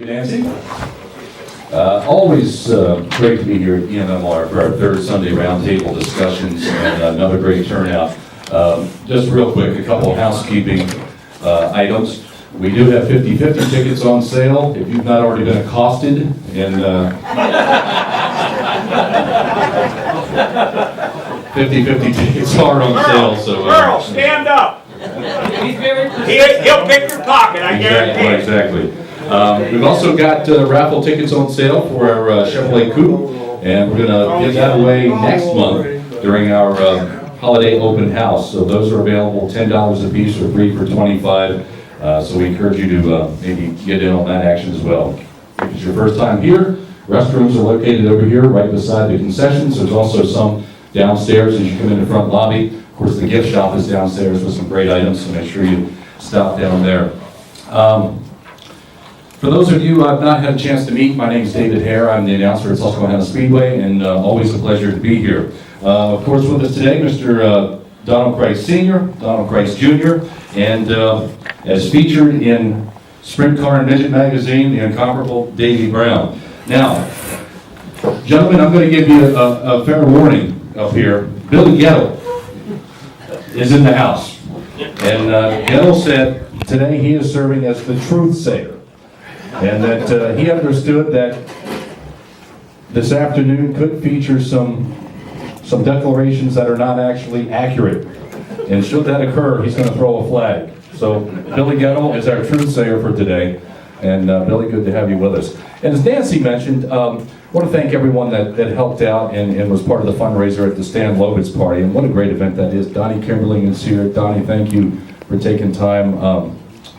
Nancy. Always great to be here at EMMR for our third Sunday Roundtable discussions and another great turnout. Just real quick, a couple of housekeeping items. We do have 50/50 tickets on sale if you've not already been accosted. And 50/50 tickets are on sale. So Earl, stand up. He'll pick your pocket, I guarantee. Exactly. We've also got raffle tickets on sale for our Chevrolet Coupe, and we're going to give that away next month during our holiday open house. So those are available $10 a piece or free for $25. So we encourage you to maybe get in on that action as well. If it's your first time here, restrooms are located over here right beside the concessions. There's also some downstairs as you come in the front lobby. Of course, the gift shop is downstairs with some great items, so make sure you stop down there. For those of you I've not had a chance to meet, my name is David Hare. I'm the announcer at Susquehanna Speedway, and always a pleasure to be here. Of course, with us today, Mr. Donny Kreitz Sr., Donny Kreitz Jr., and as featured in Sprint Car and Midget magazine, the incomparable Davie Brown. Now, gentlemen, I'm going to give you a fair warning up here. Billy Gettle is in the house, and Gettle said today he is serving as the truth sayer. And that he understood that this afternoon could feature some declarations that are not actually accurate. And should that occur, he's going to throw a flag. So Billy Gettle is our truth sayer for today. And Billy, good to have you with us. And as Nancy mentioned, I want to thank everyone that helped out and was part of the fundraiser at the Stan Lovitz party. And what a great event that is. Donnie Kimberling is here. Donnie, thank you for taking time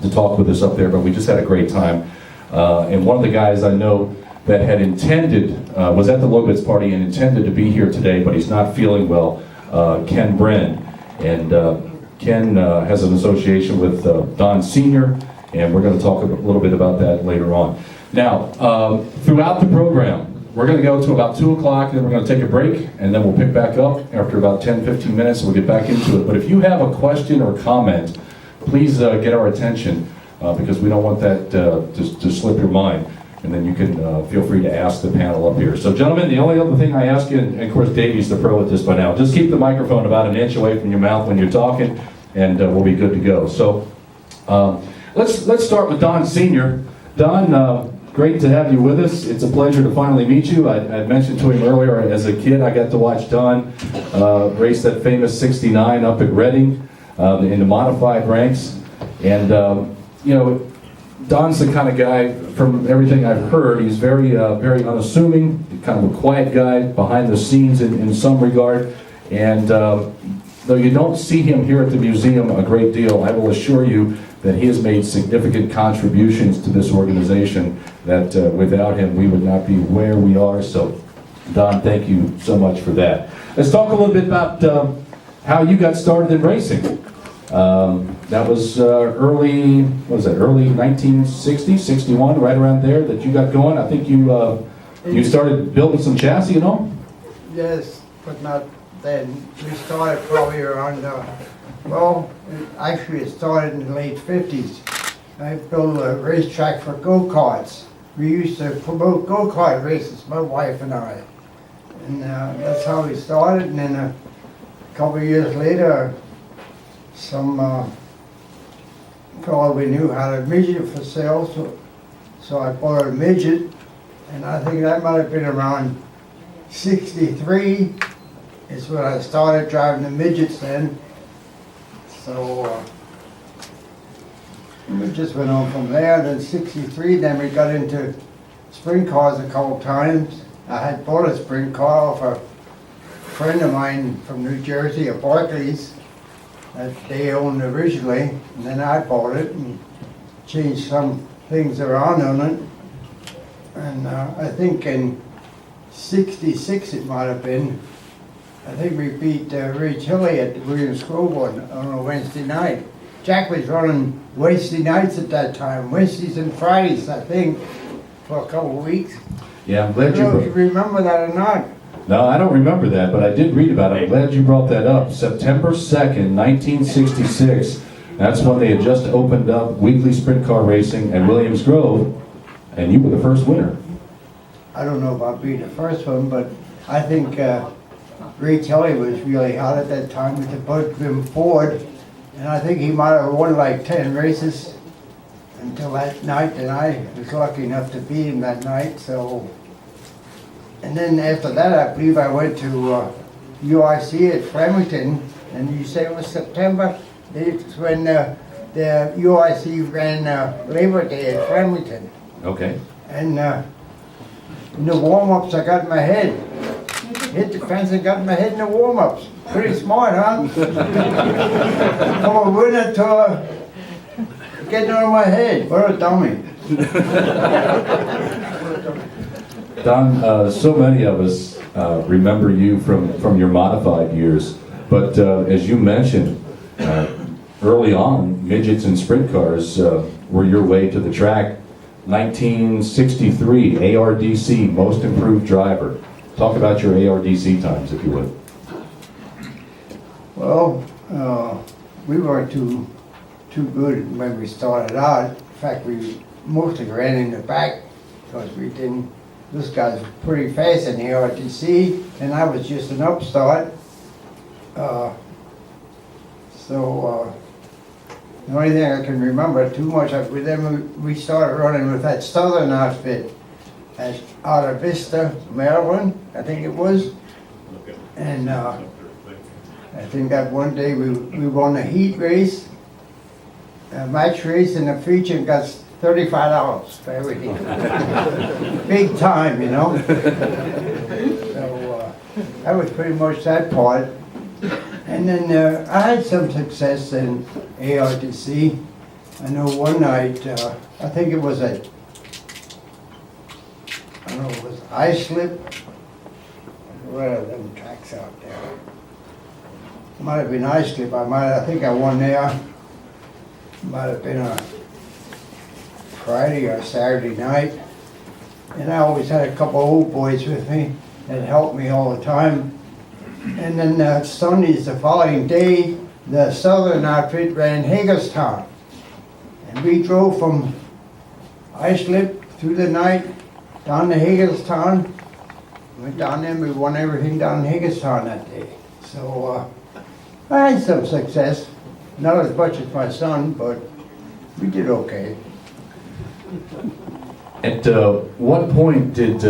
to talk with us up there. But we just had a great time. And one of the guys I know that had intended, was at the Lovitz party and intended to be here today, but he's not feeling well, Ken Bren. And Ken has an association with Don Sr., and we're going to talk a little bit about that later on. Now, throughout the program, we're going to go to about 2 o'clock, and then we're going to take a break, and then we'll pick back up after about 10-15 minutes, and we'll get back into it. But if you have a question or comment, please get our attention. Because we don't want that to slip your mind. And then you can feel free to ask the panel up here. So gentlemen, the only other thing I ask you, and of course Davey's the pro at this by now, just keep the microphone about an inch away from your mouth when you're talking, and we'll be good to go. So let's start with Don Sr. Don, great to have you with us. It's a pleasure to finally meet you. I mentioned to him earlier, as a kid, I got to watch Don race that famous 69 up at Reading in the modified ranks. And you know, Don's the kind of guy, from everything I've heard, he's very unassuming, kind of a quiet guy, behind the scenes in some regard. And though you don't see him here at the museum a great deal, I will assure you that he has made significant contributions to this organization that without him we would not be where we are. So, Don, thank you so much for that. Let's talk a little bit about how you got started in racing. That was early 1960, 61, right around there that you got going. I think you started building some chassis and all? Yes, but not then. We started probably around, actually it started in the late 50s. I built a racetrack for go-karts. We used to promote go-kart races, my wife and I. And that's how we started. And then a couple of years later, some fellow we knew had a midget for sale, so I bought a midget, and I think that might have been around 63 is when I started driving the midgets then. So we just went on from there. Then 63, then we got into sprint cars a couple times. I had bought a sprint car off a friend of mine from New Jersey, at Barclays, that they owned originally, and then I bought it and changed some things around on it. And I think in 66 it might have been, I think we beat Ray Tilley at the Williams Grove on a Wednesday night. Jack was running Wednesday nights at that time, Wednesdays and Fridays, I think, for a couple of weeks. Yeah, I'm glad I don't know if you remember that or not. No, I don't remember that, but I did read about it. I'm glad you brought that up. September 2nd, 1966. That's when they had just opened up weekly sprint car racing at Williams Grove. And you were the first winner. I don't know about being the first one, but I think Ray Kelly was really hot at that time with the Bud Grimm Ford. And I think he might have won like 10 races until that night, and I was lucky enough to beat him that night. So, and then after that, I believe I went to UIC at Framingham, and you say it was September? It's when the UIC ran Labor Day at Framingham. Okay. And in the warm-ups, I got my head. Hit the fence and got my head in the warm-ups. Pretty smart, huh? From a winner to getting on my head. What a dummy. Don, so many of us remember you from your modified years, but as you mentioned, early on, midgets and sprint cars were your way to the track. 1963, ARDC, Most Improved Driver. Talk about your ARDC times, if you would. Well, we weren't too good when we started out. In fact, we mostly ran in the back because we didn't. This guy's pretty fast in the RTC, and I was just an upstart. The only thing I can remember too much of, then we started running with that Southern outfit at Alta Vista, Maryland, I think it was. And I think that one day we won a heat race, a match race, and the feature got $35 for everything. Big time, you know. So that was pretty much that part. And then I had some success in ARDC. I know one night, I think it was it was Islip. What are them tracks out there? It might have been Islip. I think I won there. Might have been a Friday or Saturday night. And I always had a couple old boys with me that helped me all the time. And then Sundays, the following day, the Southern outfit ran Hagerstown. And we drove from Islip through the night down to Hagerstown. Went down there and we won everything down in Hagerstown that day. So I had some success. Not as much as my son, but we did okay. At what point did,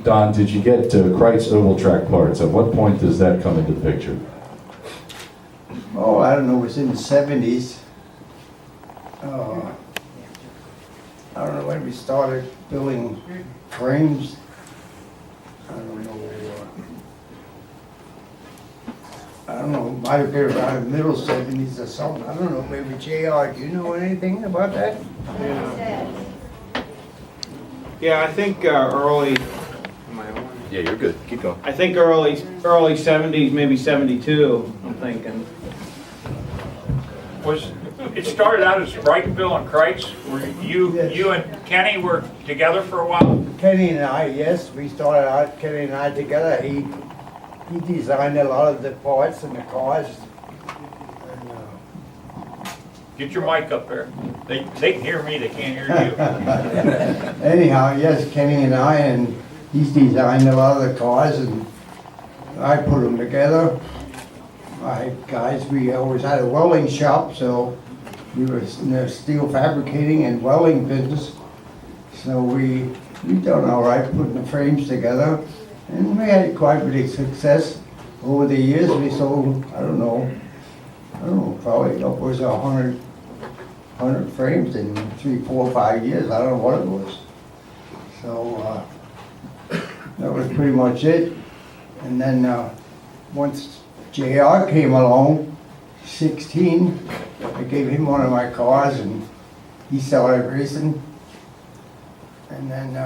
Don, did you get Kreitz oval track parts? At what point does that come into the picture? Oh, I don't know, it was in the 70s. I don't know when we started building frames. I don't know. It might have been around the middle 70s or something. I don't know, maybe JR, do you know anything about that? Yeah, I think early. Yeah, you're good. Keep going. I think early 70s, maybe 72. I'm thinking. It started out as Brightonville and Kreitz, where Yes. you and Kenny were together for a while? Kenny and I, yes, we started out, Kenny and I together. He designed a lot of the parts and the cars. And, Get your mic up there. They can hear me, they can't hear you. anyhow, yes, Kenny and I, and he's designed a lot of the cars, and I put them together. My guys, we always had a welding shop, so we were in the steel fabricating and welding business. So we done all right putting the frames together, and we had quite a bit of success. Over the years, we sold, I don't know, probably upwards of 100 frames in 3, 4, 5 years. I don't know what it was. So that was pretty much it. And then once JR came along, 16, I gave him one of my cars and he started racing. And then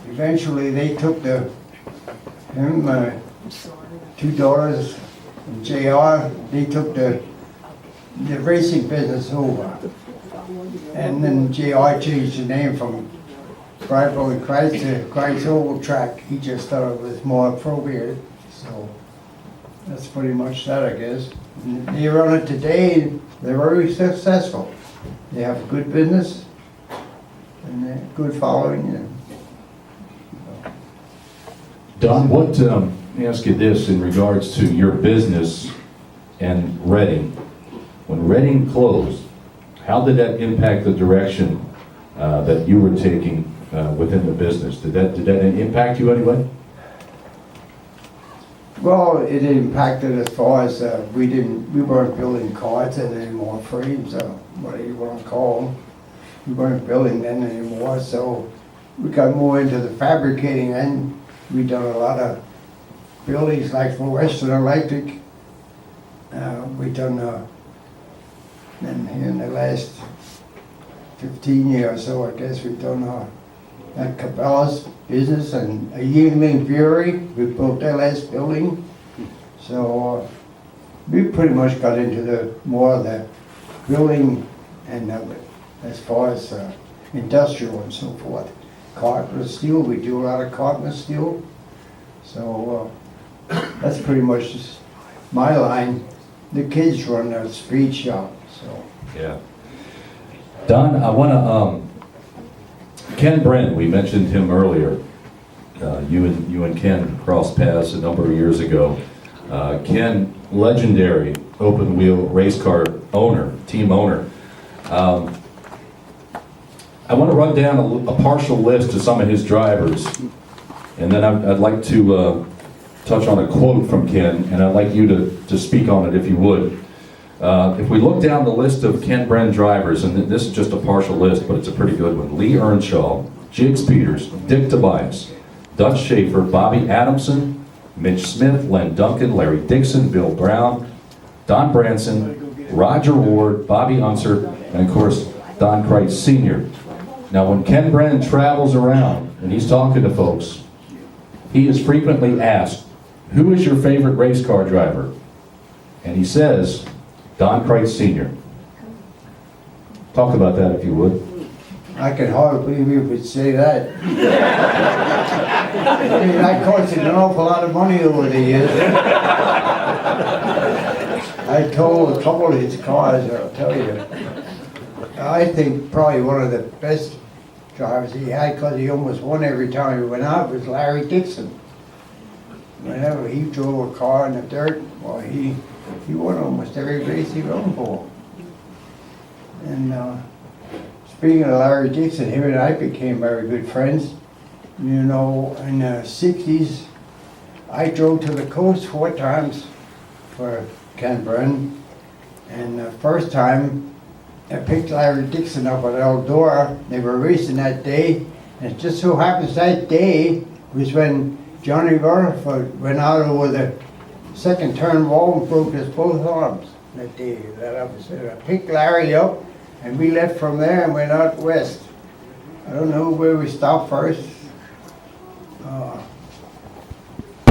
eventually they took him, 2 daughters and JR, they took the racing business over. And then JR changed the name from Donny Kreitz to Kreitz Oval Track. He just thought it was more appropriate. So that's pretty much that, I guess. And they run it today, and they're very successful. They have a good business, and good following. And, Don, let me ask you this in regards to your business and Reading. When Reading closed, how did that impact the direction that you were taking within the business? Did that impact you anyway? well, it impacted as far as we weren't building carts anymore, frames, whatever you want to call them. We weren't building them anymore, so we got more into the fabricating end. We done a lot of buildings like for Western Electric. We done, and in the last 15 years or so, I guess we've done at Cabela's business and a Yingling Brewery. We built their last building. So we pretty much got into the more of the building and as far as industrial and so forth. Carpet steel, we do a lot of carpet steel. So that's pretty much just my line. The kids run a speed shop, so. Yeah. Don, I want to, Ken Brennan, we mentioned him earlier. You and Ken crossed paths a number of years ago. Ken, legendary open wheel race car owner, team owner. I want to run down a partial list of some of his drivers, and then I'd like to touch on a quote from Ken, and I'd like you to speak on it if you would. If we look down the list of Ken Brennan drivers, and this is just a partial list, but it's a pretty good one. Lee Earnshaw, Jigs Peters, Dick Tobias, Dutch Schaefer, Bobby Adamson, Mitch Smith, Len Duncan, Larry Dixon, Bill Brown, Don Branson, Roger Ward, Bobby Unser, and of course, Donny Kreitz Sr. Now, when Ken Brennan travels around and he's talking to folks, he is frequently asked, who is your favorite race car driver? And he says, Donny Kreitz Sr. Talk about that if you would. I can hardly believe you would say that. I mean, I cost him an awful lot of money over the years. I told a couple of his cars, I'll tell you. I think probably one of the best drivers he had, because he almost won every time he went out, was Larry Dixon. Whenever he drove a car in the dirt, well, he won almost every race he run for. And speaking of Larry Dixon, him and I became very good friends. You know, in the 60s, I drove to the coast 4 times for Ken Brennan. And the first time, I picked Larry Dixon up at Eldora. They were racing that day. And it just so happens that day was when Johnny Rutherford went out over the second turn wall and broke his both arms that day. I picked Larry up and we left from there and went out west. I don't know where we stopped first.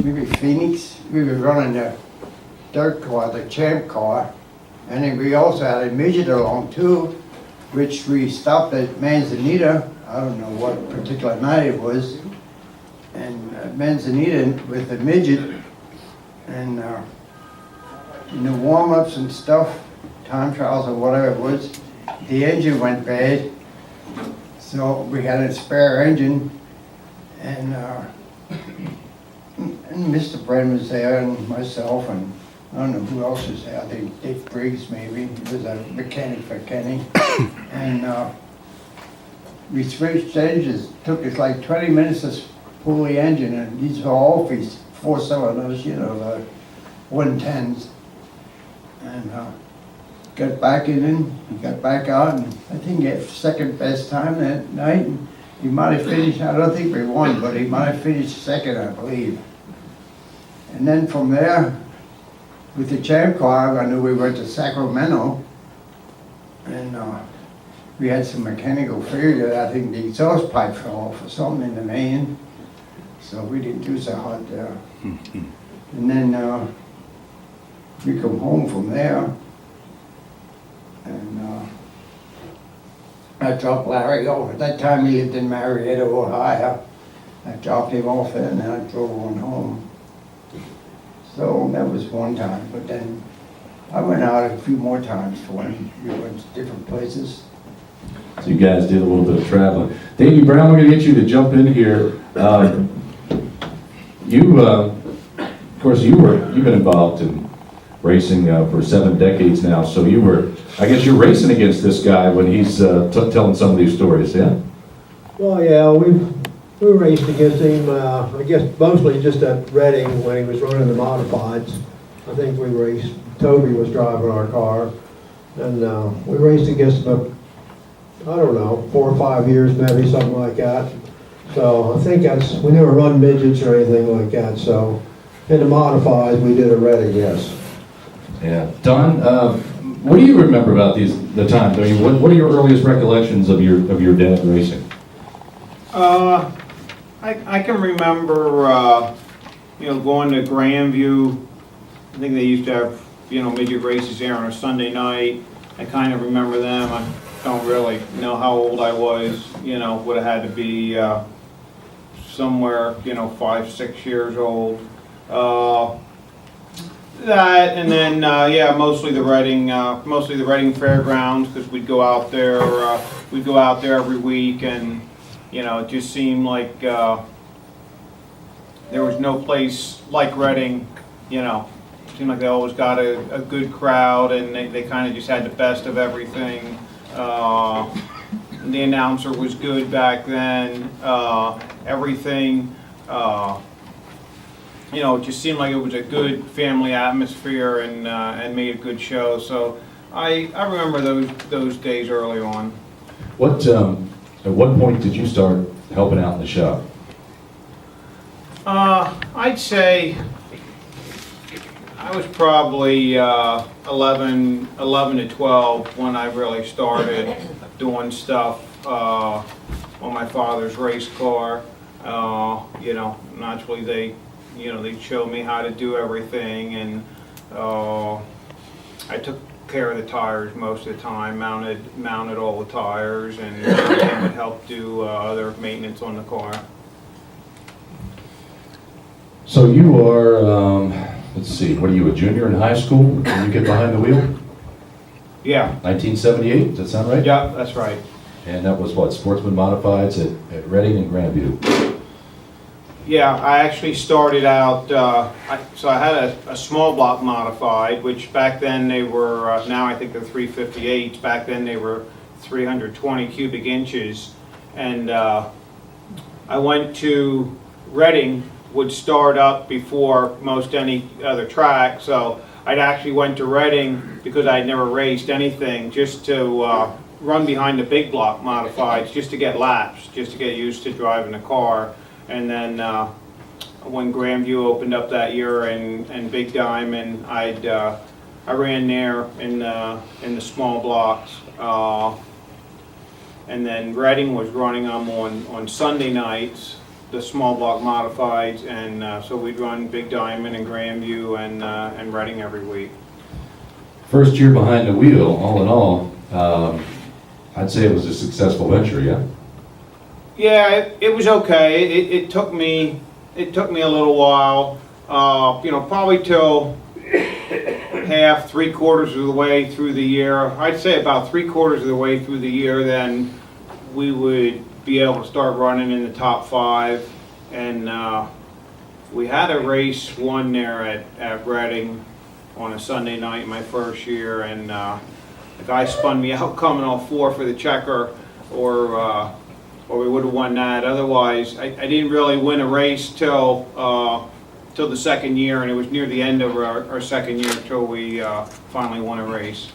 Maybe Phoenix. We were running the dirt car, the champ car. And then we also had a midget along too, which we stopped at Manzanita. I don't know what particular night it was. And Manzanita with the midget. And in the warm-ups and stuff, time trials or whatever it was, the engine went bad. So we had a spare engine. And Mr. Brennan was there and myself and I don't know who else was there. I think Dick Briggs maybe. He was a mechanic for Kenny. And we switched engines. It took us like 20 minutes to pull the engine, and these were all 4 cylinders, you know, the 110s. And got back in, he got back out, and I think he had second best time that night. And he might have finished, I don't think we won, but he might have finished second, I believe. And then from there, with the champ car, I knew we went to Sacramento, and we had some mechanical failure. I think the exhaust pipe fell off or something in the main, so we didn't do so hot there. And then we come home from there, and I dropped Larry off. At that time he lived in Marietta, Ohio. I dropped him off there, and then I drove on home. So that was one time, but then I went out a few more times for him. We went to different places. So you guys did a little bit of traveling. Davie Brown, we're going to get you to jump in here. Of course, you've been involved in racing for 7 decades now. So I guess you're racing against this guy when he's telling some of these stories, yeah? Well, yeah, we raced against him, I guess mostly just at Reading when he was running the modifieds. I think we raced, Toby was driving our car, and we raced against him, I don't know, 4 or 5 years maybe, something like that. So I think we never run midgets or anything like that, so in the modifieds we did at Reading, yes. Yeah. Don, what do you remember about the times? I mean, what are your earliest recollections of your dad racing? I can remember, going to Grandview. I think they used to have, midget races there on a Sunday night. I kind of remember them. I don't really know how old I was. Would have had to be somewhere, 5, 6 years old. That, and then mostly the Reading Fairgrounds, because we'd go out there. We'd go out there every week, and it just seemed like there was no place like Reading. It seemed like they always got a good crowd, and they kind of just had the best of everything. The announcer was good back then. Everything. It just seemed like it was a good family atmosphere and made a good show. So I remember those days early on. At what point did you start helping out in the shop? I'd say I was probably 11 to 12 when I really started doing stuff on my father's race car. Naturally they'd show me how to do everything, and I took care of the tires most of the time, mounted all the tires, and would help do other maintenance on the car. So you are, let's see, what are you, a junior in high school when you get behind the wheel? Yeah. 1978, does that sound right? Yeah, that's right. And that was what, Sportsman Modifieds at Reading and Grandview? Yeah, I actually started out, so I had a small block modified, which back then they were, now I think they're 358s, back then they were 320 cubic inches. And I went to Reading, would start up before most any other track, so I'd actually went to Reading because I'd never raced anything, just to run behind the big block modifieds, just to get laps, just to get used to driving the car. And then when Grandview opened up that year and Big Diamond, I ran there in the small blocks. And then Reading was running them on Sunday nights, the small block modifieds, and so we'd run Big Diamond and Grandview and Reading every week. First year behind the wheel, all in all, I'd say it was a successful venture, yeah? Yeah, it was okay. It took me a little while, probably till half, 3/4 of the way through the year. I'd say about 3/4 of the way through the year, then we would be able to start running in the top 5. And we had a race one there at Reading on a Sunday night my first year, and the guy spun me out coming off 4 for the checker, or we would have won that. Otherwise, I didn't really win a race till the second year, and it was near the end of our second year till we finally won a race.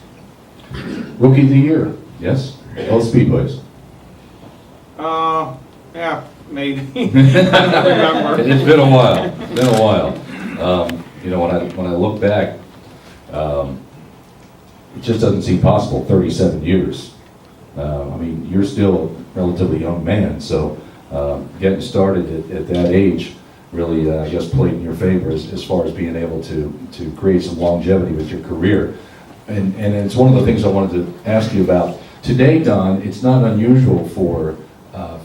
Rookie of the year, yes? Both speedways. Yeah, maybe. I don't remember. It's been a while. When I look back, it just doesn't seem possible, 37 years. You're still a relatively young man, so getting started at that age really, I guess, played in your favor as far as being able to create some longevity with your career. And it's one of the things I wanted to ask you about. Today, Don, it's not unusual for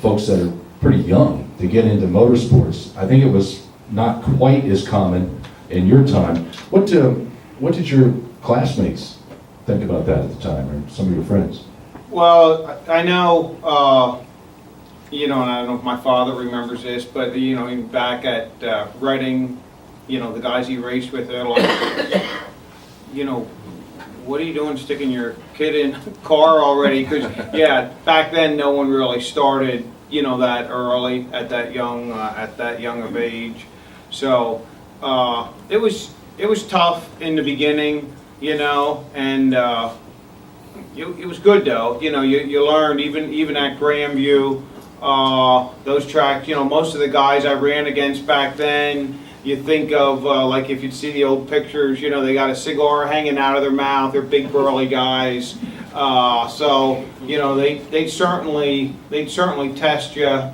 folks that are pretty young to get into motorsports. I think it was not quite as common in your time. What did your classmates think about that at the time, or some of your friends? Well, I know, you know, and I don't know if my father remembers this, but, you know, back at Reading, you know, the guys he raced with, they're like, you know, what are you doing sticking your kid in a car already? Because, yeah, back then, no one really started, you know, that early, at that young of age. So, it was tough in the beginning, you know, and it was good though. You know, you learned even at Grandview, those tracks. You know, most of the guys I ran against back then, you think of like if you'd see the old pictures. You know, they got a cigar hanging out of their mouth. They're big burly guys. So you know, they'd certainly test you.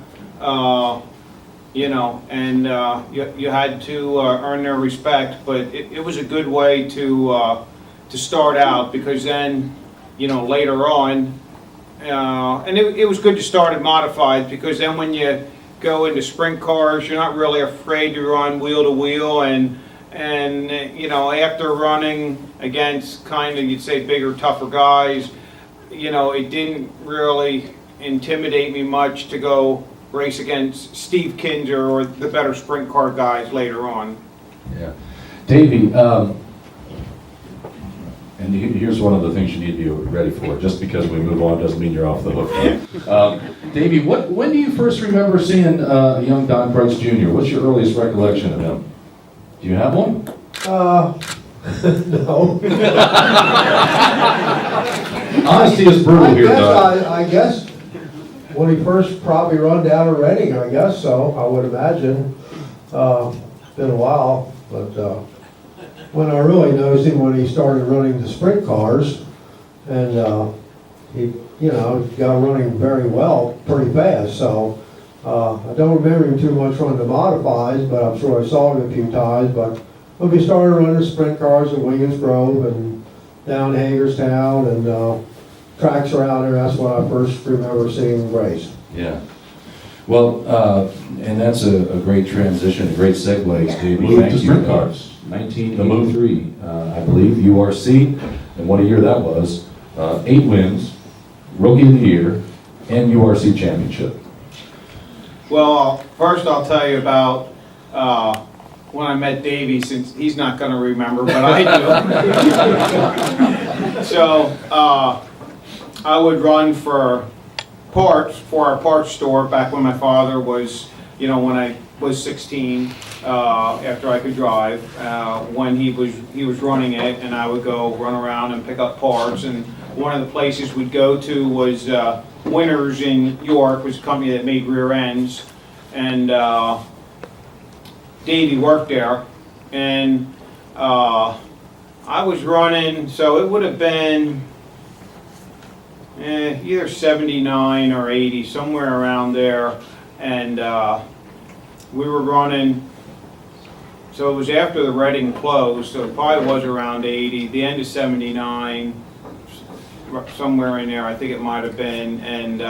You know, and you had to earn their respect. But it was a good way to start out, because then, you know, later on, and it was good to start at modified, because then when you go into sprint cars, you're not really afraid to run wheel to wheel, and you know, after running against kind of, you'd say, bigger, tougher guys, you know, it didn't really intimidate me much to go race against Steve Kinzer or the better sprint car guys later on. Yeah. Davey, and here's one of the things you need to be ready for. Just because we move on doesn't mean you're off the hook. Davey, when do you first remember seeing young Donny Kreitz Jr.? What's your earliest recollection of him? Do you have one? No. Honesty is brutal here, Don. I guess when he first probably run down to Reading, I guess so, I would imagine. Been a while, but when I really noticed him, when he started running the sprint cars, and he, you know, got running very well, pretty fast. So I don't remember him too much running the modifieds, but I'm sure I saw him a few times. But when we started running sprint cars at Williams Grove and down Hagerstown and tracks around there, that's when I first remember seeing him race. Yeah. Well, and that's a great transition, a great segue, Davey. Move Thank to you. sprint cars. 1983, I believe, URC, and what a year that was. 8 wins, Rookie of the Year, and URC Championship. Well, first I'll tell you about when I met Davey, since he's not going to remember, but I do. So I would run for parts for our parts store back when my father was, you know, when I was 16, after I could drive, when he was running it, and I would go run around and pick up parts. And one of the places we'd go to was Winners in York, was a company that made rear ends, and Davey worked there, and I was running, so it would have been either 79 or 80, somewhere around there, and we were running, so it was after the Reading closed, so it probably was around 80, the end of 79, somewhere in there, I think it might have been, and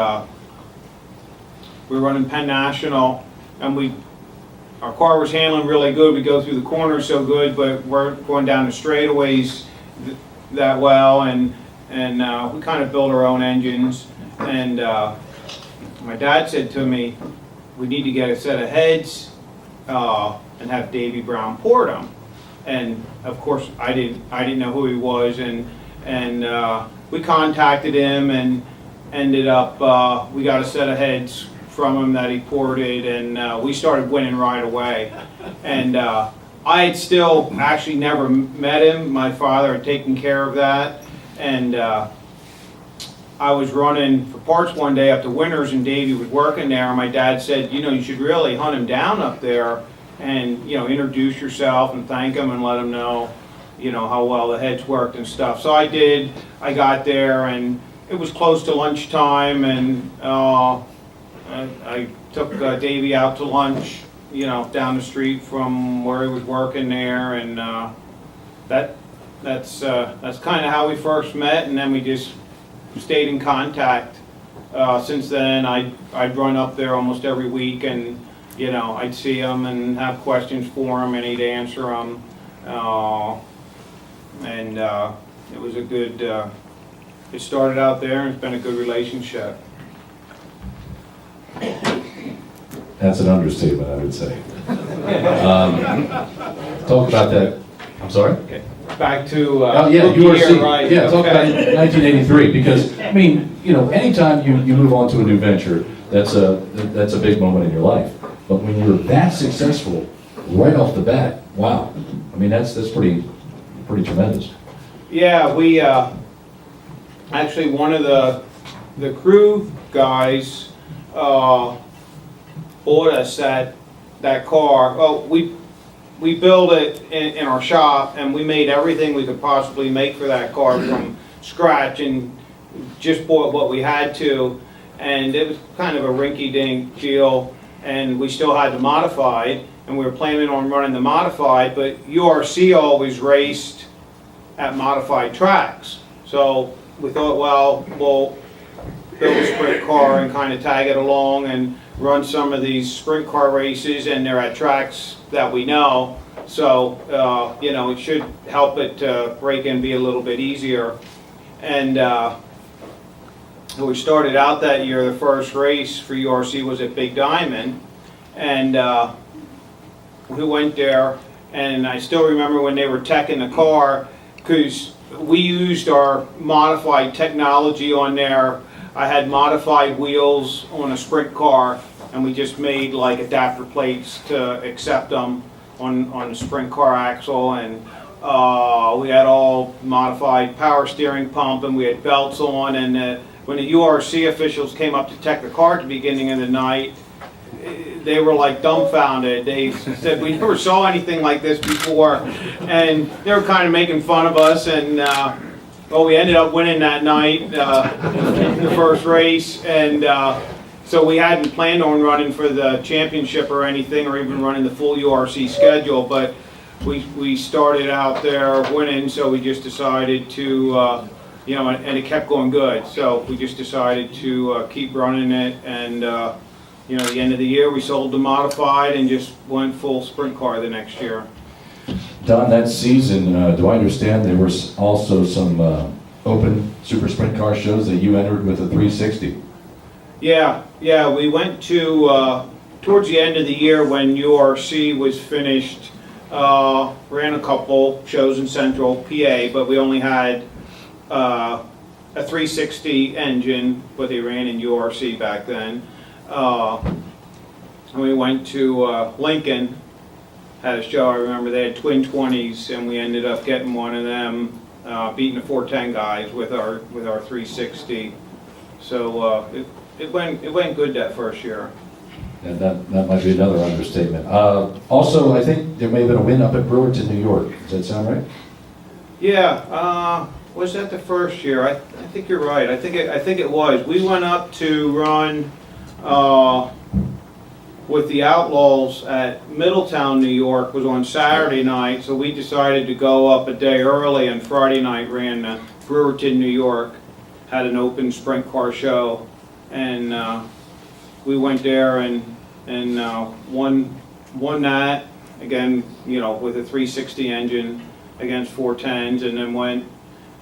we were running Penn National, and our car was handling really good. We'd go through the corners so good, but weren't going down the straightaways that well, and we kind of built our own engines, and my dad said to me, we need to get a set of heads and have Davie Brown port them. And of course, I didn't know who he was, and we contacted him and ended up we got a set of heads from him that he ported, and we started winning right away. And I had still actually never met him. My father had taken care of that, and I was running for parts one day up to Winners, and Davey was working there, and my dad said, you know, you should really hunt him down up there and, you know, introduce yourself and thank him and let him know, you know, how well the heads worked and stuff. So I did. I got there, and it was close to lunchtime, and I took Davey out to lunch, you know, down the street from where he was working there, and that's kind of how we first met, and then we just stayed in contact. Since then, I'd run up there almost every week, and you know, I'd see him and have questions for him, and he'd answer them, and it was a good it started out there, and it's been a good relationship. That's an understatement, I would say. Talk about that, I'm sorry? Okay. Back to Oh, yeah, rookie URC. year, right? Yeah, talk about Okay. 1983, because, I mean, you know, anytime you move on to a new venture, that's a big moment in your life. But when you're that successful right off the bat, wow. I mean, that's pretty tremendous. Yeah, we, actually, one of the crew guys, bought us that car. Oh, we built it in our shop, and we made everything we could possibly make for that car from scratch, and just bought what we had to, and it was kind of a rinky-dink deal, and we still had the modified, and we were planning on running the modified, but URC always raced at modified tracks. So we thought, well, we'll build a sprint car and kind of tag it along and run some of these sprint car races, and they're at tracks that we know. So, you know, it should help it break and be a little bit easier. And we started out that year, the first race for URC was at Big Diamond. And we went there, and I still remember when they were teching the car, because we used our modified technology on there. I had modified wheels on a sprint car, and we just made like adapter plates to accept them on the sprint car axle, and we had all modified power steering pump, and we had belts on, and when the URC officials came up to tech the car at the beginning of the night, they were like dumbfounded. They said, we never saw anything like this before, and they were kind of making fun of us, and well, we ended up winning that night, the first race, and so we hadn't planned on running for the championship or anything, or even running the full URC schedule, but we started out there winning, so we just decided to, you know, and it kept going good, so we just decided to keep running it, and you know, at the end of the year, we sold the modified and just went full sprint car the next year. Don, that season, do I understand there were also some open super sprint car shows that you entered with a 360? Yeah, we went to, towards the end of the year when URC was finished, ran a couple shows in Central PA, but we only had a 360 engine, but they ran in URC back then. And we went to Lincoln, had a show. I remember they had twin 20s, and we ended up getting one of them, beating the 410 guys with our 360. So it went good that first year. And that might be another understatement. Also, I think there may have been a win up at Brewerton, New York. Does that sound right? Yeah. Was that the first year? I think you're right. I think it was. We went up to run with the Outlaws at Middletown, New York. Was on Saturday night, so we decided to go up a day early, and Friday night ran Brewerton, New York. Had an open sprint car show, and we went there and won that again, you know, with a 360 engine against 410s, and then went.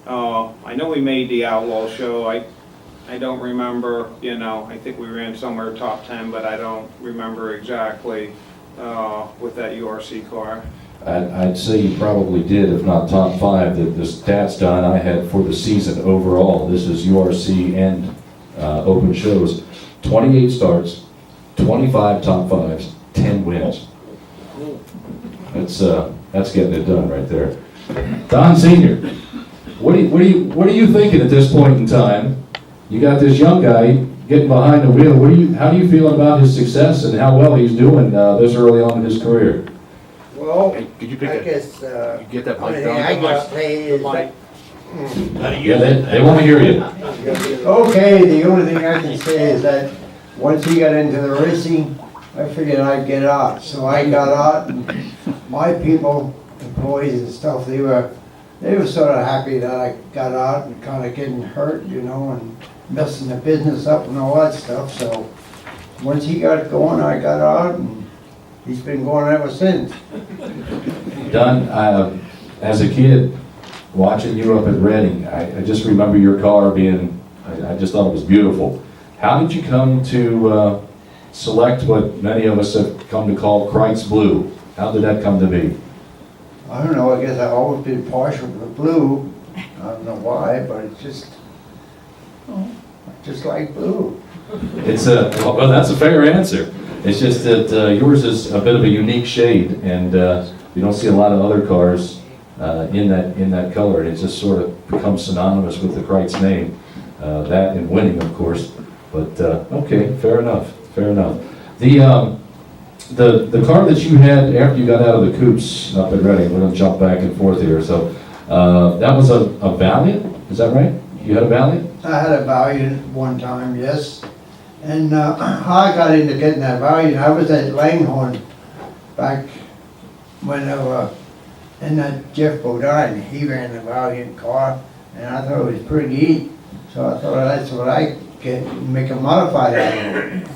I know we made the Outlaw show. I don't remember, you know, I think we ran somewhere top 10, but I don't remember exactly with that URC car. I'd say you probably did, if not top 5. The stats, Don, I had for the season overall, this is URC and open shows, 28 starts, 25 top 5s, 10 wins. That's getting it done right there. Don Sr., what are you thinking at this point in time? You got this young guy getting behind the wheel. How do you feel about his success and how well he's doing this early on in his career? Well, Hey, could you I pick that? guess, You get that only mic thing I down? gotta say is that, Yeah, they want to hear you. okay, the only thing I can say is that once he got into the racing, I figured I'd get out. So I got out, and my people, employees and stuff, they were sort of happy that I got out and kind of getting hurt, you know, and messing the business up and all that stuff. So once he got going, I got out, and he's been going ever since. Don, as a kid, watching you up at Reading, I just remember your car being, I just thought it was beautiful. How did you come to select what many of us have come to call Kreitz Blue? How did that come to be? I don't know, I guess I've always been partial to blue. I don't know why, but it's just like blue. It's well, that's a fair answer. It's just that yours is a bit of a unique shade, and you don't see a lot of other cars in that color. And it just sort of becomes synonymous with the Kreitz name. That and winning, of course. But okay, fair enough. Fair enough. The car that you had after you got out of the coupes up at Reading, we're going to jump back and forth here. So that was a Valiant, is that right? You had a Valiant? I had a Valiant one time, yes. And how I got into getting that Valiant, I was at Langhorne back when and that Jeff Bodine, he ran the Valiant car, and I thought it was pretty neat. So I thought that's what I get, make a modified out of it.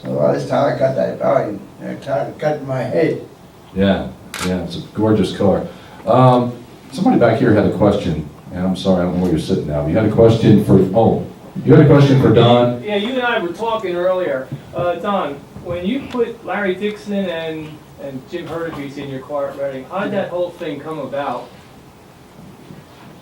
So that's how I got that Valiant. That's how it got in my head. Yeah, it's a gorgeous car. Somebody back here had a question, and I'm sorry, I don't know where you're sitting now. You had a question for, you had a question for Don? Yeah, you and I were talking earlier. Don, when you put Larry Dixon and Jim Hurtubise in your car at Reading, how did that whole thing come about?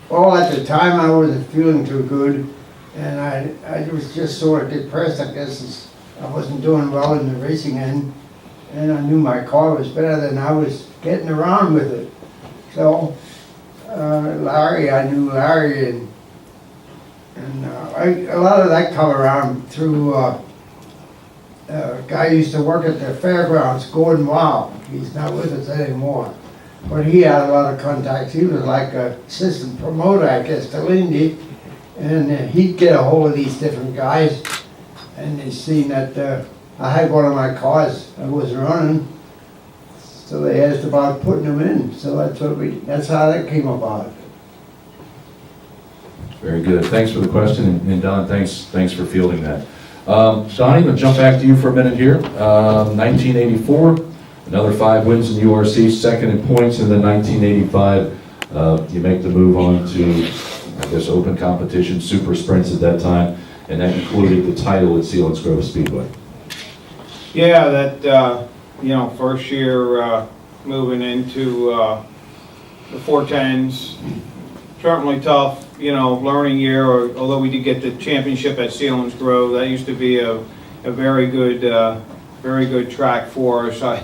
Well, at the time I wasn't feeling too good, and I was just sort of depressed, I guess. I wasn't doing well in the racing end, and I knew my car was better than I was getting around with it. So, Larry, I knew Larry, and a lot of that come around through a guy who used to work at the fairgrounds, Gordon Wow. He's not with us anymore. But he had a lot of contacts. He was like an assistant promoter, I guess, to Lindy. And he'd get a hold of these different guys. And they seen that I had one of my cars I was running. So they asked about putting them in. So that's how that came about. Very good. Thanks for the question, and Don, thanks for fielding that. Donnie, we'll jump back to you for a minute here. 1984, another 5 wins in URC, second in points, and then 1985, you make the move on to, I guess, open competition, super sprints at that time, and that included the title at Selinsgrove Speedway. Yeah, that, first year moving into the 410s, certainly tough, learning year, although we did get the championship at Selinsgrove. That used to be a very good track for us. I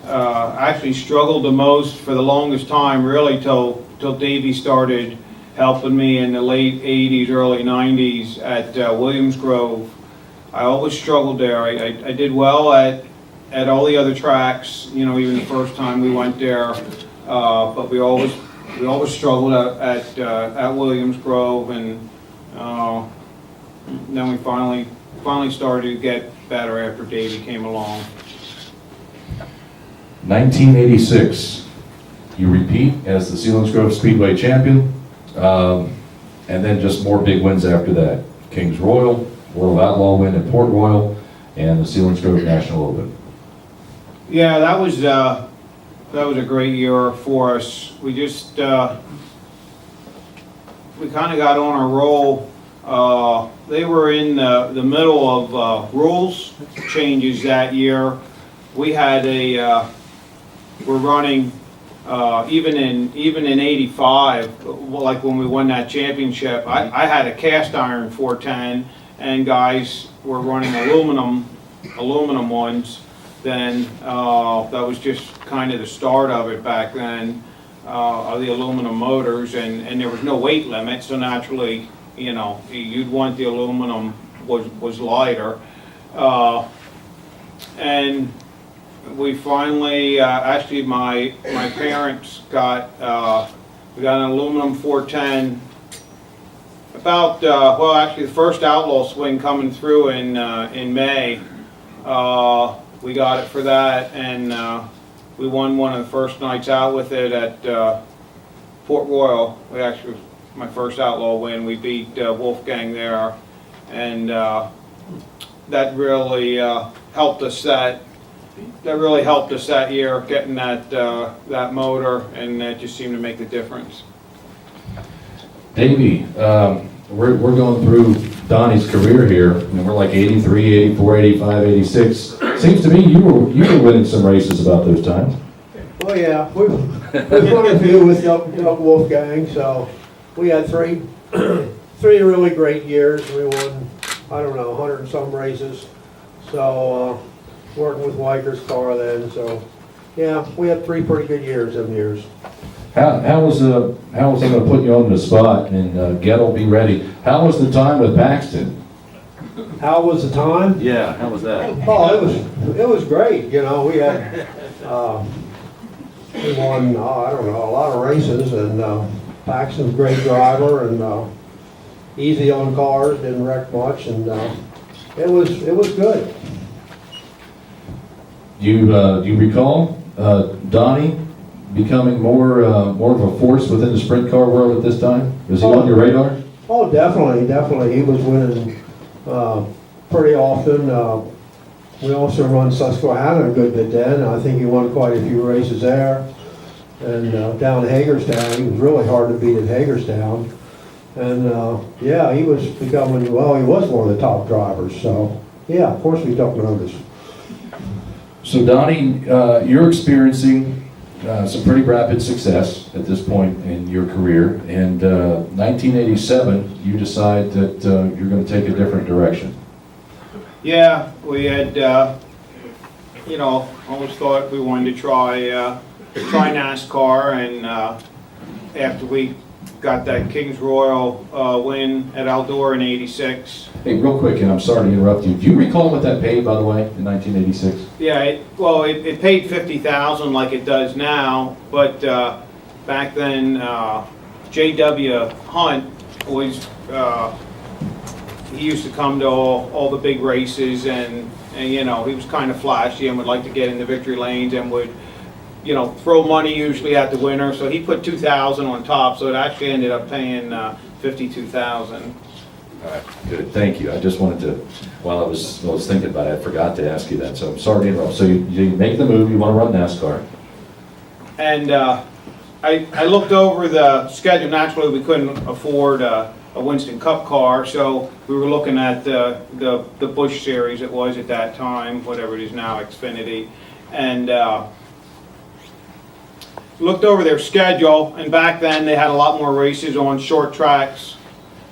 actually struggled the most for the longest time, really, till Davey started helping me in the late 80s, early 90s at Williams Grove. I always struggled there. I did well at all the other tracks, even the first time we went there, but we always struggled at Williams Grove, and then we finally started to get better after Davey came along. 1986, you repeat as the Selinsgrove Speedway champion, and then just more big wins after that. Kings Royal, World Outlaw win at Port Royal, and the Selinsgrove National Open. Yeah, that was a great year for us. We just we kind of got on a roll. They were in the middle of rules changes that year. We had we're running even in '85, like when we won that championship. I had a cast iron 410, and guys were running aluminum ones. Then that was just kind of the start of it back then, of the aluminum motors, and there was no weight limit, so naturally, you'd want the aluminum was lighter. And we finally, actually my parents got, we got an aluminum 410 about, actually the first Outlaw swing coming through in May. We got it for that, and we won one of the first nights out with it at Port Royal. We actually, my first Outlaw win, we beat Wolfgang there, and that really helped us that year, getting that motor, and that just seemed to make the difference. Davey, we're going through Donnie's career here, and we're like 83, 84, 85, 86. Seems to me you were winning some races about those times. Oh, yeah, we've won a few with Doug Wolfgang, so we had three really great years. We won, I don't know, 100 and some races. So, working with Weiker's car then, so, yeah, we had 3 pretty good years, them years. How was I'm going to put you on the spot, and Get'll be ready. How was the time with Paxton? How was the time? Yeah, how was that? Oh, it was great, you know, we had, we won, I don't know, a lot of races, and Paxton's a great driver, and easy on cars, didn't wreck much, and it was good. Do you recall Donnie becoming more of a force within the sprint car world at this time? Was he on your radar? Oh, definitely, he was winning pretty often. We also run Susquehanna a good bit then. I think he won quite a few races there. And down in Hagerstown, he was really hard to beat at Hagerstown. And yeah, he was becoming, well, he was one of the top drivers. So yeah, of course we took notice. So Donnie, you're experiencing some pretty rapid success at this point in your career. And 1987, you decide that you're going to take a different direction. Yeah, we had, you know, always thought we wanted to try NASCAR, and after we got that Kings Royal win at Eldora in '86. Hey, real quick, and I'm sorry to interrupt you. Do you recall what that paid, by the way, in 1986? Yeah, it paid $50,000 like it does now, but back then J.W. Hunt was. He used to come to all the big races, and you know, he was kind of flashy and would like to get in the victory lanes and would, you know, throw money usually at the winner. So he put $2,000 on top, so it actually ended up paying $52,000. All right, good, thank you. I just wanted to, while I was thinking about it, I forgot to ask you that, so I'm sorry to interrupt. So you make the move, you want to run NASCAR. And I looked over the schedule. Naturally, we couldn't afford a Winston Cup car, so we were looking at the Busch series it was at that time, whatever it is now, Xfinity, and looked over their schedule, and back then they had a lot more races on short tracks,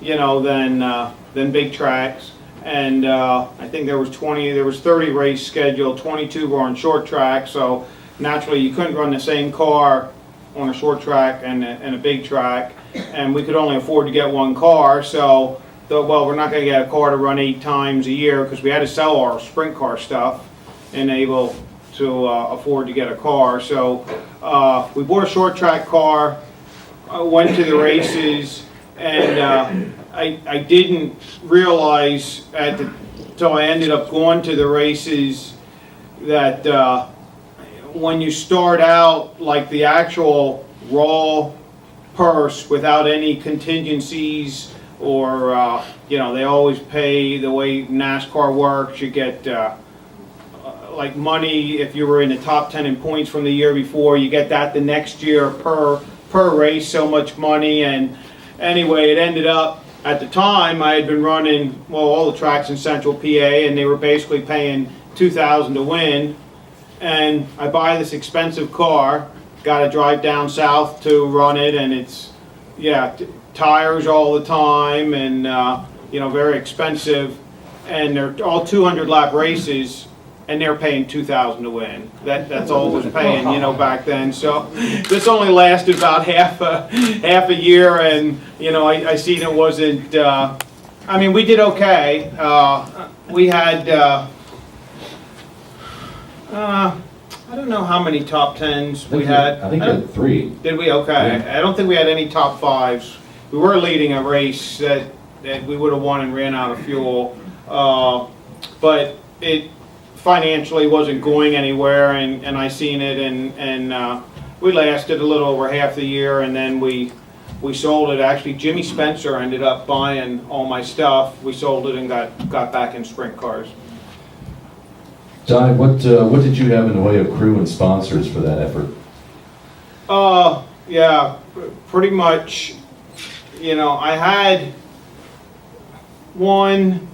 you know, than big tracks, and I think there was 30 race scheduled, 22 were on short track, so naturally you couldn't run the same car on a short track and a big track, and we could only afford to get one car, so well, we're not going to get a car to run 8 times a year because we had to sell our sprint car stuff and able to afford to get a car. So we bought a short track car, went to the races, and I didn't realize until I ended up going to the races that when you start out like the actual raw purse without any contingencies or you know, they always pay the way NASCAR works. You get like money if you were in the top 10 in points from the year before, you get that the next year per race, so much money. And anyway, it ended up at the time I had been running, well, all the tracks in Central PA, and they were basically paying $2,000 to win. And I buy this expensive car, got to drive down south to run it, and it's, yeah, tires all the time, and you know, very expensive, and they're all 200 lap races, and they're paying $2,000 to win. That's all it was paying, you know, back then. So this only lasted about half a year, and you know, I seen it wasn't. I mean, we did okay. We had. I don't know how many top 10s we had. I think we had 3. Did we? Okay. Yeah. I don't think we had any top 5s. We were leading a race that we would have won and ran out of fuel, but it financially wasn't going anywhere, and I seen it, and we lasted a little over half the year, and then we sold it. Actually, Jimmy Spencer ended up buying all my stuff. We sold it and got back in sprint cars. Donnie, what did you have in the way of crew and sponsors for that effort? Yeah, pretty much, you know, I had one,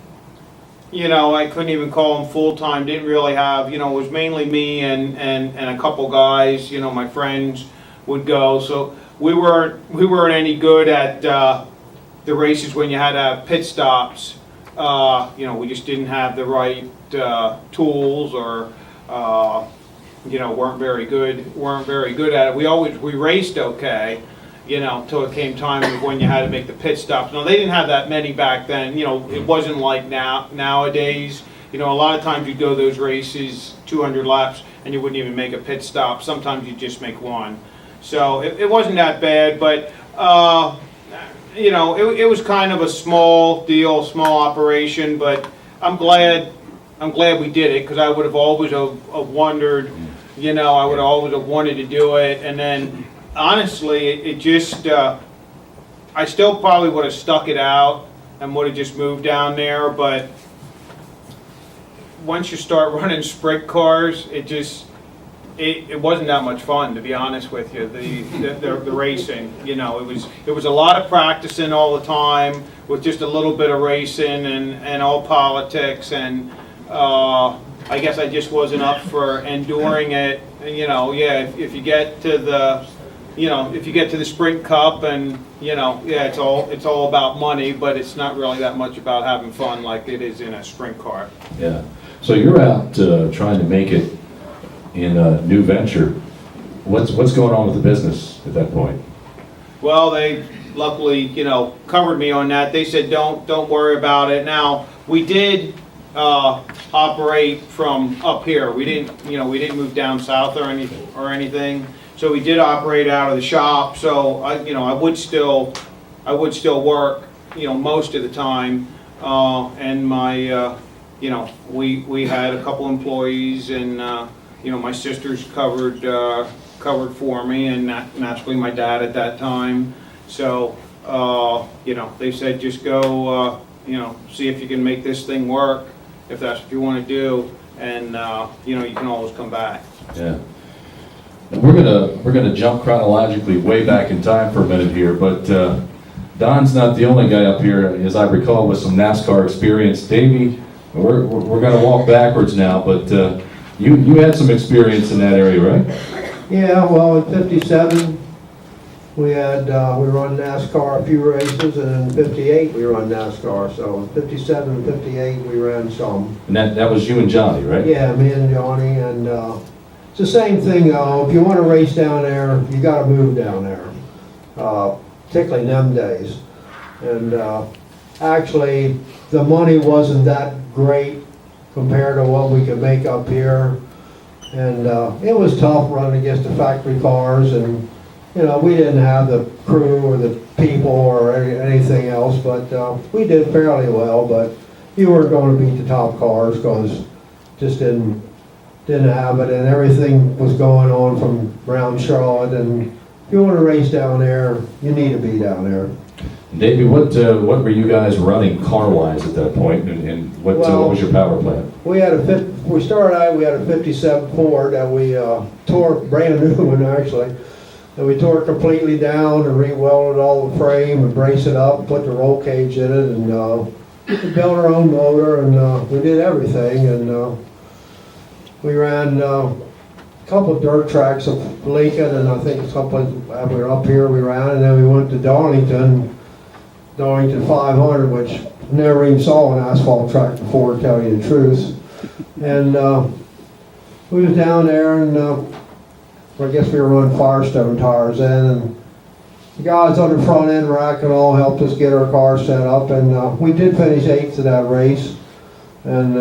you know, I couldn't even call him full-time, didn't really have, you know, it was mainly me and a couple guys, you know, my friends would go. So we weren't any good at the races when you had to have pit stops. You know, we just didn't have the right tools, or you know, weren't very good at it. We raced okay, you know, till it came time of when you had to make the pit stops. No, they didn't have that many back then. You know, it wasn't like nowadays. You know, a lot of times you'd go those races 200 laps and you wouldn't even make a pit stop. Sometimes you'd just make one. So it wasn't that bad, but you know, it was kind of a small deal, small operation. But I'm glad we did it, because I would have always have wondered, you know, I would always have wanted to do it. And then honestly, it just I still probably would have stuck it out and would have just moved down there. But once you start running sprint cars, it wasn't that much fun, to be honest with you. The racing, you know, it was a lot of practicing all the time with just a little bit of racing and all politics, and I guess I just wasn't up for enduring it. And, you know, yeah, if you get to the, you know, if you get to the Sprint Cup, and, you know, yeah, it's all about money, but it's not really that much about having fun like it is in a sprint car. Yeah. So you're out trying to make it in a new venture. What's going on with the business at that point? Well, they luckily, you know, covered me on that. They said don't worry about it. Now, we did operate from up here. We didn't move down south or anything. So we did operate out of the shop. So I would still work, you know, most of the time. And my you know, we had a couple employees, and you know, my sisters covered for me, and naturally my dad at that time. So you know, they said just go, you know, see if you can make this thing work, if that's what you want to do, and you know, you can always come back. Yeah. And we're gonna jump chronologically way back in time for a minute here, but Don's not the only guy up here, as I recall, with some NASCAR experience. Davey, we're gonna walk backwards now, but you had some experience in that area, right? Yeah, well, in '57, we run NASCAR a few races, and in '58 we run NASCAR. So in '57 and '58 we ran some. And that was you and Johnny, right? Yeah, me and Johnny, and it's the same thing. If you want to race down there, you got to move down there, particularly in them days. And actually, the money wasn't that great compared to what we could make up here, and it was tough running against the factory cars, and you know, we didn't have the crew or the people or anything else, but we did fairly well. But you weren't going to beat the top cars, because just didn't have it, and everything was going on from around Charlotte, and if you want to race down there, you need to be down there. Davey, what were you guys running car-wise at that point, and what was your power plant? We started out, we had a '57 Ford that we tore, brand new one actually, and we tore it completely down and re-welded all the frame and braced it up, put the roll cage in it, and we built our own motor, and we did everything, and we ran a couple of dirt tracks of Lincoln, and I think someplace we were up here we ran, and then we went to Darlington 500, which never even saw an asphalt track before, to tell you the truth. And we was down there, and I guess we were running Firestone tires then, and the guys on the front end rack and all helped us get our car set up, and we did finish 8th of that race, and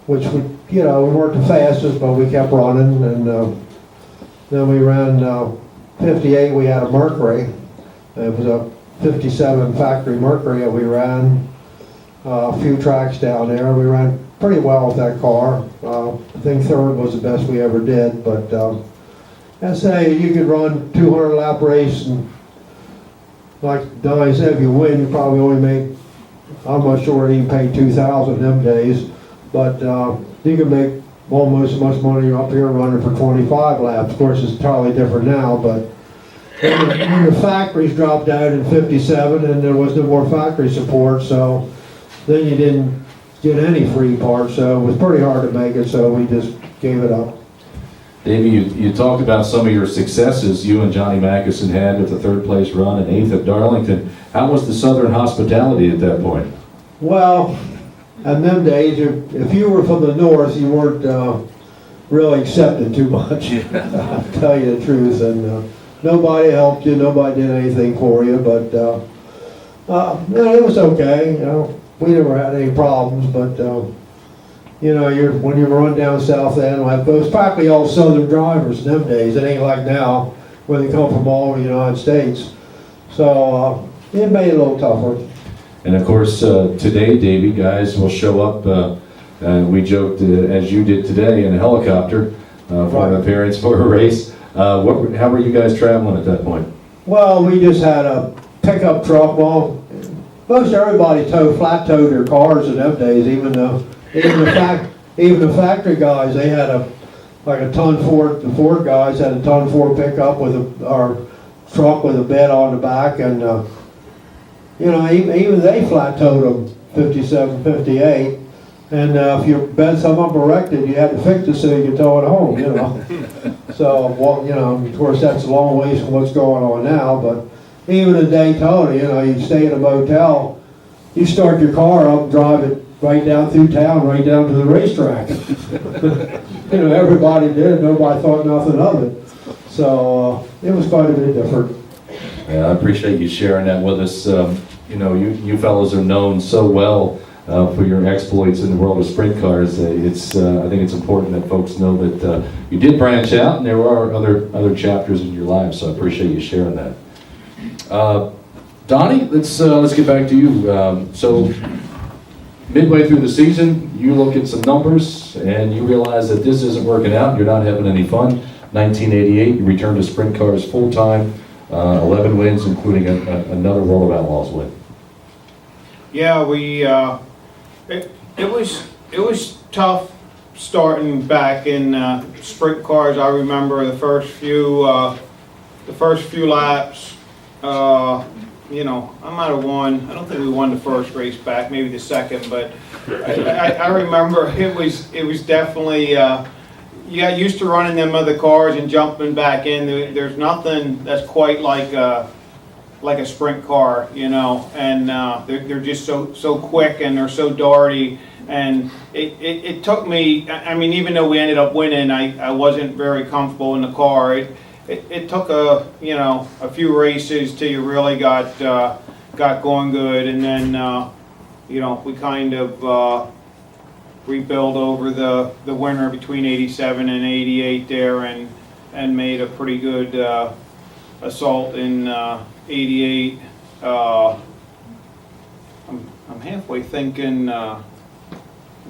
which we weren't the fastest, but we kept running, and then we ran 58. We had a Mercury. It was a '57 factory Mercury that we ran a few tracks down there. We ran pretty well with that car. I think 3rd was the best we ever did, but I say you could run 200 lap race, and like Donny said, if you win, you probably only make, I'm not sure you pay $2,000 them days, but you can make almost as much money up here running for 25 laps. Of course, it's entirely different now, but when the factories dropped out in '57 and there was no more factory support, so then you didn't get any free parts, so it was pretty hard to make it, so we just gave it up. Davey, you talked about some of your successes you and Johnny Mackison had with the third place run and 8th at Darlington. How was the Southern hospitality at that point? Well, in them days, if you were from the north, you weren't really accepted too much, I'll tell you the truth, and nobody helped you, nobody did anything for you, but no, it was okay, you know, we never had any problems, but you know, when you run down South End, like, it was practically all Southern drivers in them days. It ain't like now, where they come from all over the United States. So it made it a little tougher. And of course, today, Davey, guys will show up, we joked, as you did today, in a helicopter for an appearance for a race. How were you guys traveling at that point? Well, we just had a pickup truck. Well, most everybody flat towed their cars in them days, even the factory guys, they had like a ton Ford. The Ford guys had a ton Ford pickup with our truck with a bed on the back, and you know, even they flat towed them 57, 58. And if your bed, some of them were wrecked, you had to fix it so you could tow it home, you know. So, well, you know, of course, that's a long ways from what's going on now, but even in Daytona, you know, you stay in a motel, you start your car up, drive it right down through town, right down to the racetrack. You know, everybody did, nobody thought nothing of it. So, it was quite a bit different. Yeah, I appreciate you sharing that with us. You know, you fellows are known so well for your exploits in the world of sprint cars. I think it's important that folks know that you did branch out, and there are other chapters in your lives. So I appreciate you sharing that. Donnie, let's get back to you. So midway through the season, you look at some numbers and you realize that this isn't working out. You're not having any fun. 1988, you returned to sprint cars full time. 11 wins, including another World of Outlaws win. Yeah, it was tough starting back in sprint cars. I remember the first few laps. You know, I might have won. I don't think we won the first race back, maybe the second, but I remember it was definitely. You got used to running them other cars and jumping back in. There's nothing that's quite like a sprint car, you know, and they're just so quick and they're so darty. And it took me, I mean, even though we ended up winning, I wasn't very comfortable in the car. It took a few races till you really got going good, and then you know, we kind of rebuild over the winter between 87 and 88 there, and made a pretty good assault in 88. I'm halfway thinking that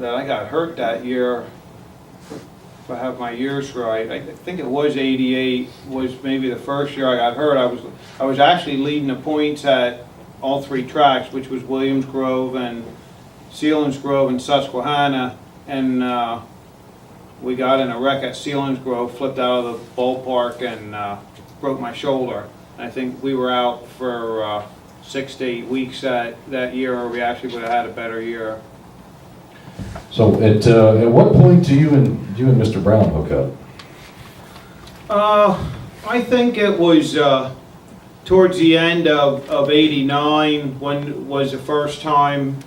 I got hurt that year, if I have my years right. I think it was 88 was maybe the first year I got hurt. I was actually leading the points at all three tracks, which was Williams Grove and Selinsgrove and Susquehanna, and we got in a wreck at Selinsgrove, flipped out of the ballpark, and broke my shoulder. I think we were out for 6 to 8 weeks that year, or we actually would have had a better year. So at what point do you and Mr. Brown hook up? I think it was towards the end of 89 when was the first time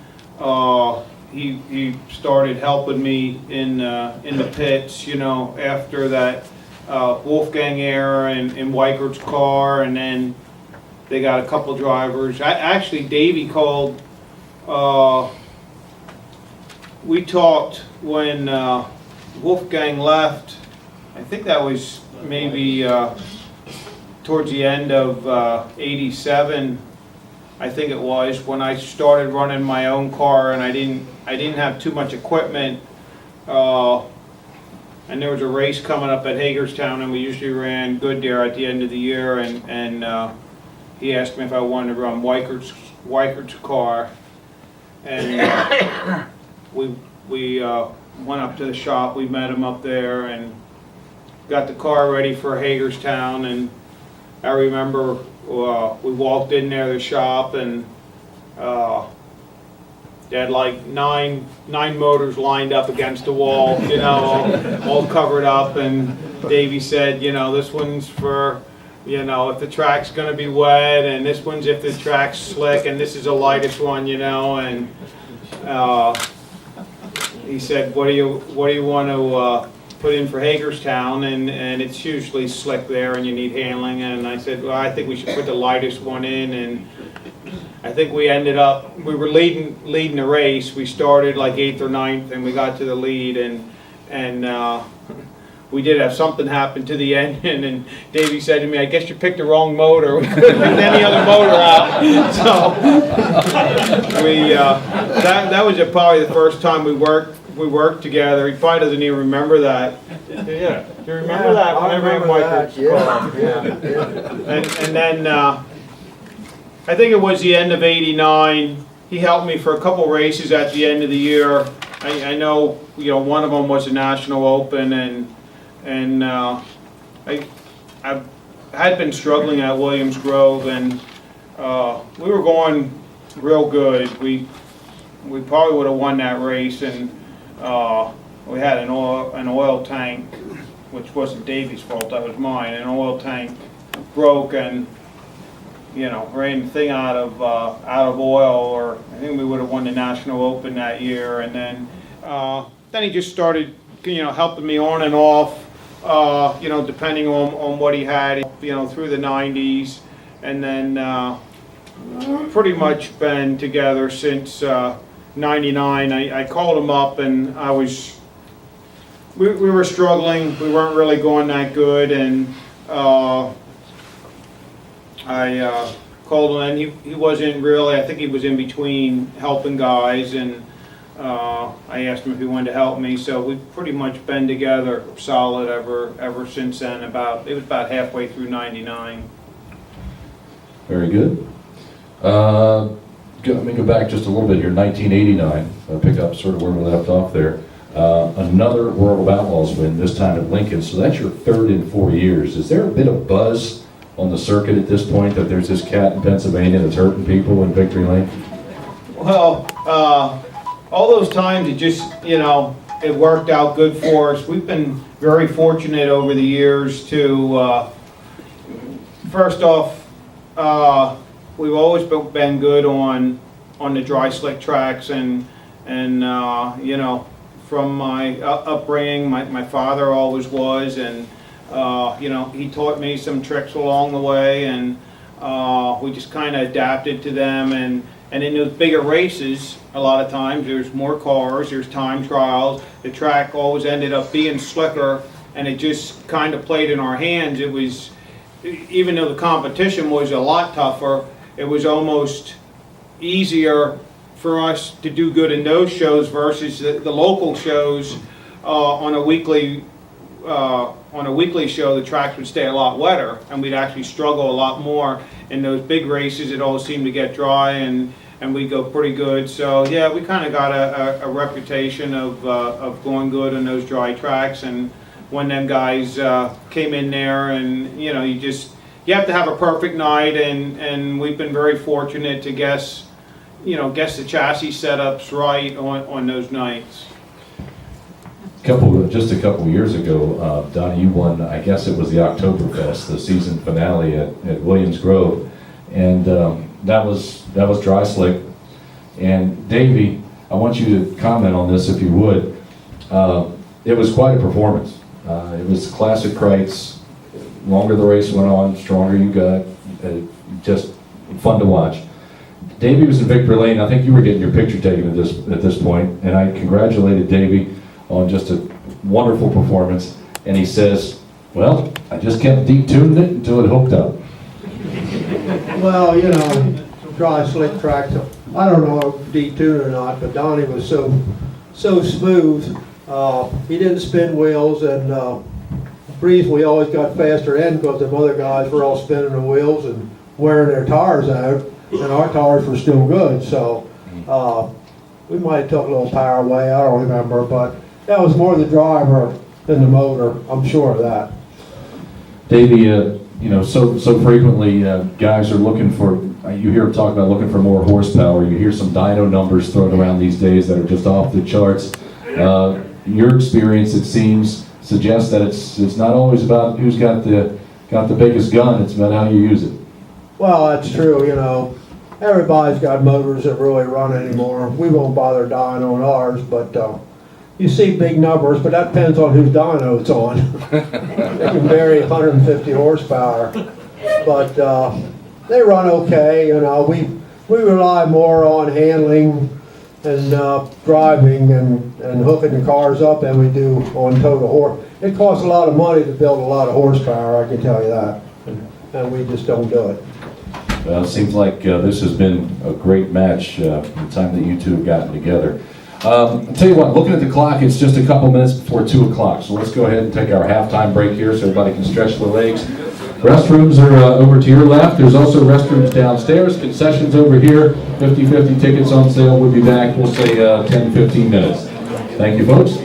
he started helping me in the pits, you know, after that Wolfgang era in Weichert's car, and then they got a couple drivers. Actually, Davey called, we talked when Wolfgang left. I think that was maybe towards the end of 87. I think it was when I started running my own car, and I didn't have too much equipment, and there was a race coming up at Hagerstown, and we usually ran good there at the end of the year, and he asked me if I wanted to run Weichert's car, and we went up to the shop. We met him up there and got the car ready for Hagerstown, and I remember we walked in there, the shop, and they had like nine motors lined up against the wall, you know, all covered up, and Davey said, you know, this one's for, you know, if the track's gonna be wet, and this one's if the track's slick, and this is the lightest one, you know, and he said, what do you want to put in for Hagerstown, and it's usually slick there and you need handling, and I said, well, I think we should put the lightest one in, and I think we ended up, we were leading the race. We started like 8th or 9th, and we got to the lead, and we did have something happen to the engine, and Davey said to me, I guess you picked the wrong motor. We couldn't pick any other motor out. So that was probably the first time we worked together. He probably doesn't even remember that. Yeah, do you remember that? I remember that, yeah. And then I think it was the end of '89. He helped me for a couple races at the end of the year. I know, you know, one of them was the National Open, and I had been struggling at Williams Grove, and we were going real good. We probably would have won that race, and we had an oil tank, which wasn't Davey's fault, that was mine. An oil tank broke, and you know, ran the thing out of oil, or I think we would have won the National Open that year. And then he just started, you know, helping me on and off, you know, depending on what he had, you know, through the 90s, and then pretty much been together since 99. I called him up, and we were struggling. We weren't really going that good, and I called him, and he wasn't really, I think he was in between helping guys, and I asked him if he wanted to help me, so we've pretty much been together solid ever since then. It was about halfway through 99. Very good. Let me go back just a little bit here. 1989, pick up sort of where we left off there. Another World of Outlaws win, this time at Lincoln, so that's your third in 4 years. Is there a bit of buzz on the circuit at this point that there's this cat in Pennsylvania that's hurting people in Victory Lane? Well, all those times it just, you know, it worked out good for us. We've been very fortunate over the years to, first off, we've always been good on the dry slick tracks, and you know, from my upbringing, my father always was, and you know, he taught me some tricks along the way, and we just kind of adapted to them. And in those bigger races, a lot of times there's more cars, there's time trials. The track always ended up being slicker, and it just kind of played in our hands. It was, even though the competition was a lot tougher, it was almost easier for us to do good in those shows versus the local shows. On a weekly show, the tracks would stay a lot wetter, and we'd actually struggle a lot more. In those big races, it all seemed to get dry, and we'd go pretty good. So yeah, we kind of got a reputation of going good on those dry tracks. And when them guys came in there, and you know, you have to have a perfect night, and we've been very fortunate to guess the chassis setups right on those nights. Just a couple years ago, Donnie, you won, I guess it was the Oktoberfest, the season finale at Williams Grove, and that was dry slick. And Davey, I want you to comment on this if you would. It was quite a performance. It was classic Kreitz. Longer the race went on, stronger you got. Just fun to watch. Davey was in Victory Lane. I think you were getting your picture taken at this point, and I congratulated Davey on just a wonderful performance. And he says, well, I just kept deep tuning it until it hooked up. Well, you know, dry slick tracks, I don't know if deep tune or not, but Donnie was so smooth. He didn't spin wheels, and we always got faster in because the other guys were all spinning the wheels and wearing their tires out, and our tires were still good. So we might have took a little power away, I don't remember, but that was more the driver than the motor, I'm sure of that. Davey, you know, so frequently, guys are looking for, you hear them talk about looking for more horsepower. You hear some dyno numbers thrown around these days that are just off the charts. Your experience, it seems, suggests that it's not always about who's got the biggest gun. It's about how you use it. Well, that's true, you know. Everybody's got motors that really run anymore. We won't bother dying on ours, but you see big numbers, but that depends on whose dyno it's on. They can vary 150 horsepower, but they run okay. You know, we rely more on handling and driving and hooking the cars up than we do on total horse. It costs a lot of money to build a lot of horsepower, I can tell you that, and we just don't do it. Well, it seems like this has been a great match the time that you two have gotten together. I'll tell you what, looking at the clock, it's just a couple minutes before 2 o'clock, so let's go ahead and take our halftime break here so everybody can stretch their legs. Restrooms are over to your left. There's also restrooms downstairs, concessions over here, 50-50 tickets on sale. We'll be back, we'll say 10-15 minutes. Thank you, folks.